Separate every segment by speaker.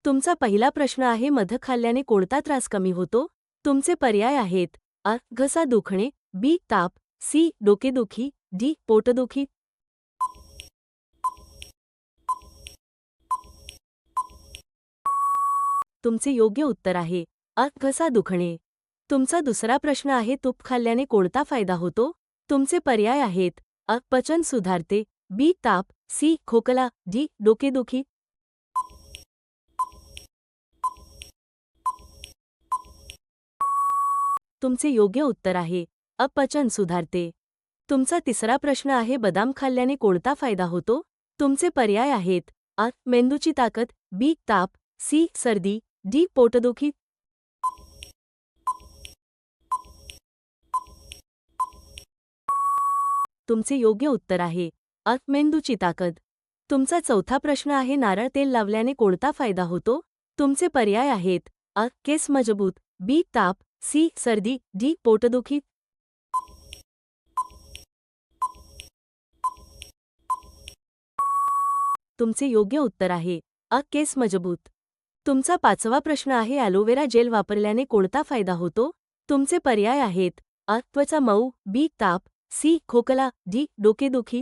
Speaker 1: तुमचा पहिला प्रश्न आहे, मध खाल्ल्याने कोणता त्रास कमी होतो? तुमचे पर्याय आहेत: अ. घसा दुखणे, बी. ताप, सी. डोकेदुखी, डी. पोटदुखी. तुमचे योग्य उत्तर आहे अ. घसा दुखणे. तुमचा दुसरा प्रश्न आहे, तूप खाल्ल्याने कोणता फायदा होतो? तुमचे पर्याय आहेत: अ. पचन सुधारते, बी. ताप, सी. खोकला, डी. डोकेदुखी. तुमचे योग्य उत्तर आहे अ. पचन सुधारते. तुमचा तिसरा प्रश्न आहे, बदाम खाल्ल्याने कोणता फायदा होतो? तुमचे पर्याय आहेत: अ. मेंदूची ताकद, बी. ताप, सी. सर्दी, डी. पोटदुखी. तुमचे योग्य उत्तर आहे अ. मेंदूची ताकद. तुमचा चौथा प्रश्न आहे, नारळ तेल लावल्याने कोणता फायदा होतो? तुमचे पर्याय आहेत: अ. केस मजबूत, बी. ताप, सी. सर्दी, डी. पोटदुखी. तुमचे योग्य उत्तर आहे अ. केस मजबूत. तुमचा पाचवा प्रश्न आहे, ॲलोवेरा जेल वापरल्याने कोणता फायदा होतो? तुमचे पर्याय आहेत: अ. त्वचा मऊ, बी. ताप, सी. खोकला, डी. डोकेदुखी.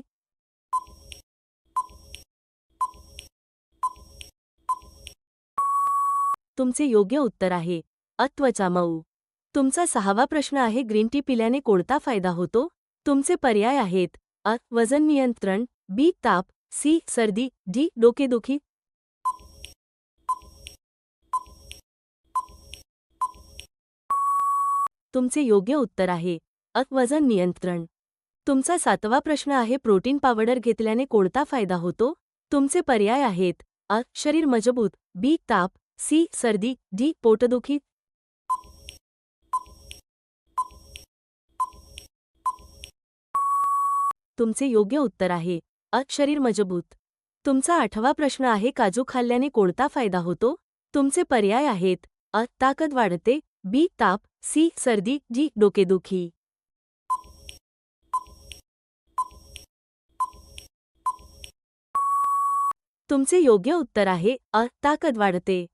Speaker 1: तुमचे योग्य उत्तर आहे अ. त्वचा मऊ. तुमचा सहावा प्रश्न आहे, ग्रीन टी पिल्याने कोणता फायदा होतो? तुमचे पर्याय आहेत: अ. वजन नियंत्रण, बी. ताप, सी. सर्दी, डी. डोकेदुखी. तुमचे योग्य उत्तर आहे अ. वजन नियंत्रण. तुमचा सातवा प्रश्न आहे, प्रोटीन पावडर घेतल्याने कोणता फायदा होतो? तुमचे पर्याय आहेत: अ. शरीर मजबूत, बी. ताप, सी. सर्दी, डी. पोटदुखी. तुमचे योग्य उत्तर आहे अ. शरीर मजबूत. तुमचा आठवा प्रश्न आहे, काजू खाल्ल्याने कोणता फायदा होतो? तुमचे पर्याय आहेत: अ. ताकद वाढते, बी. ताप, सी. सर्दी, डी. डोकेदुखी. तुमचे योग्य उत्तर आहे अ. ताकद वाढते.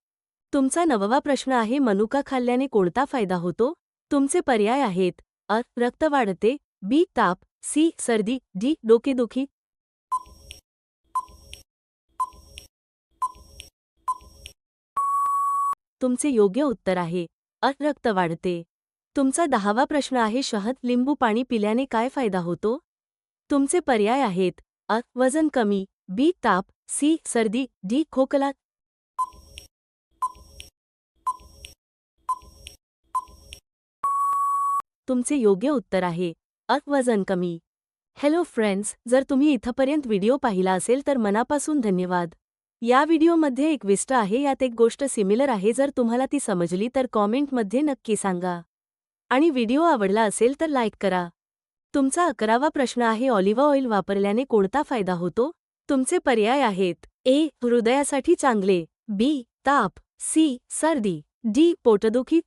Speaker 1: तुमचा नववा प्रश्न आहे, मनुका खाल्ल्याने कोणता फायदा होतो? तुमचे पर्याय आहेत: अ. रक्त वाढते, बी. ताप, सी. सर्दी, डी. डोकेदुखी. तुमचे योग्य उत्तर आहे अ. रक्त वाढते. तुमचा 10वा प्रश्न आहे, शहद लिंबू पाणी पिल्याने काय फायदा होतो? तुमचे पर्याय आहेत: अ. वजन कमी, बी. ताप, सी. सर्दी, डी. खोकला. तुमचे योग्य उत्तर आहे अ. वजन कमी. हॅलो फ्रेंड्स, जर तुम्ही इथपर्यंत व्हिडिओ पाहिला असेल तर मनापासून धन्यवाद. या व्हिडिओमध्ये एक ट्विस्ट आहे, यात एक गोष्ट सिमिलर आहे. जर तुम्हाला ती समजली तर कॉमेंटमध्ये नक्की सांगा. आणि व्हिडिओ आवडला असेल तर लाईक करा. तुमचा 11वा प्रश्न आहे, ऑलिव्ह ऑइल वापरल्याने कोणता फायदा होतो? तुमचे पर्याय आहेत: ए. हृदयासाठी चांगले, बी. ताप, सी. सर्दी, डी. पोटदुखी.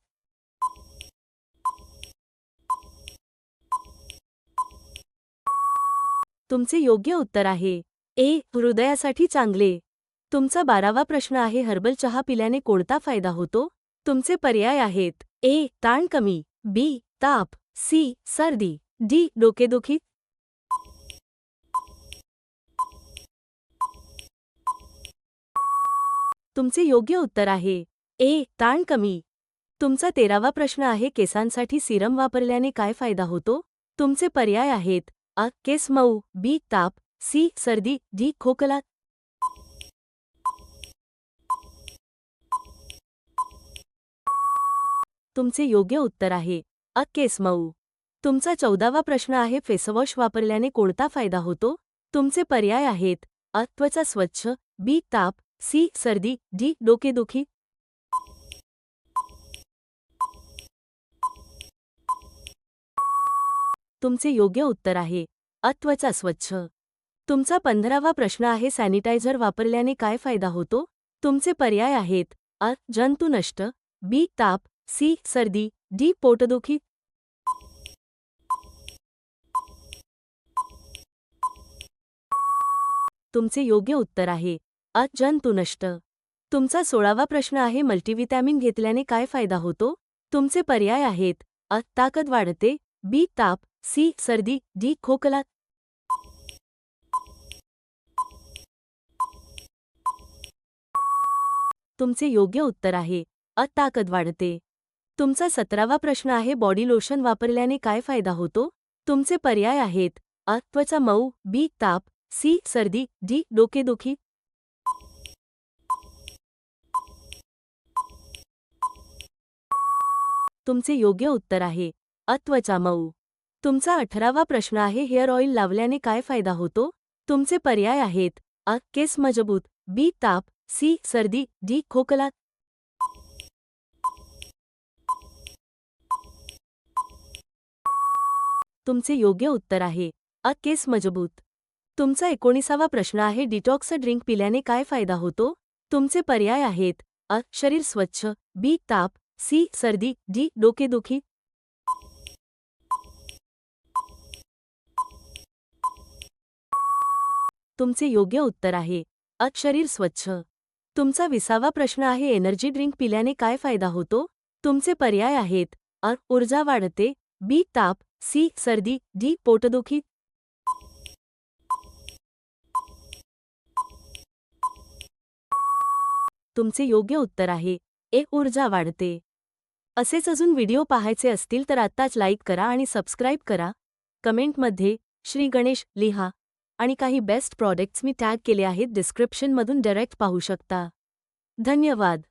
Speaker 1: तुमचे योग्य उत्तर आहे ए. हृदयासाठी चांगले. तुमचा 12वा प्रश्न आहे, हर्बल चहा पिल्याने कोणता फायदा होतो? तुमचे पर्याय आहेत: ए. ताण कमी, बी. ताप, सी. सर्दी, डी. डोकेदुखी. तुमचे योग्य उत्तर आहे ए. ताण कमी. तुमचा 13वा प्रश्न आहे, केसांसाठी सीरम वापरल्याने काय फायदा होतो? तुमचे पर्याय आहेत: अ. केस मऊ, बी. ताप, सी. सर्दी, डी. खोकला. तुमचे योग्य उत्तर आहे अ. केस मऊ. तुमचा 14वा प्रश्न आहे, फेसवॉश वापरल्याने कोणता फायदा होतो? तुमचे पर्याय आहेत: अ. त्वचा स्वच्छ, बी. ताप, सी. सर्दी, डी. डोकेदुखी. तुमचे योग्य उत्तर आहे अ. त्वचा स्वच्छ. तुमचा 15वा प्रश्न आहे, सॅनिटायझर वापरल्याने काय फायदा होतो? तुमचे पर्याय आहेत: अ. जंतू नष्ट, बी. ताप, सी. सर्दी, डी. पोटदुखी. तुमचे योग्य उत्तर आहे अ. जंतू नष्ट. तुमचा 16वा प्रश्न आहे मल्टीव्हिटॅमिन घेतल्याने काय फायदा होतो? तुमचे पर्याय आहेत अ. ताकद वाढते, बी. ताप, सी. सर्दी, डी. खोकला. तुमचे योग्य उत्तर आहे अ. ताकद वाढते. तुमचा 17वा प्रश्न आहे बॉडी लोशन वापरल्याने काय फायदा होतो? तुमचे पर्याय आहेत अ. त्वचा मऊ, बी. ताप, सी. सर्दी, डी. डोकेदुखी. तुमचे योग्य उत्तर आहे अ. त्वचा मऊ. तुमचा 18वा प्रश्न आहे हेअर ऑइल लावल्याने काय फायदा होतो? तुमचे पर्याय आहेत अ. केस मजबूत, बी. ताप, सी. सर्दी, डी. खोकला. तुमचे योग्य उत्तर आहे अ. केस मजबूत. तुमचा 19वा प्रश्न आहे डिटॉक्स ड्रिंक पिल्याने काय फायदा होतो? तुमचे पर्याय आहेत अ. शरीर स्वच्छ, बी. ताप, सी. सर्दी, डी. डोकेदुखी. तुमचे योग्य उत्तर आहे अ. शरीर स्वच्छ. तुमचा 20वा प्रश्न आहे एनर्जी ड्रिंक पिल्याने काय फायदा होतो? तुमचे पर्याय आहेत अ. ऊर्जा वाढते, बी. ताप, सी. सर्दी, डी. पोटदुखी. तुमचे योग्य उत्तर आहे ए. ऊर्जा वाढते. असेच अजून व्हिडिओ पाहायचे असतील तर आत्ताच लाईक करा आणि सबस्क्राईब करा. कमेंटमध्ये श्री गणेश लिहा आणि काही बेस्ट प्रॉडक्ट्स मी टॅग केले आहेत डिस्क्रिप्शनमधून डायरेक्ट पाहू शकता. धन्यवाद.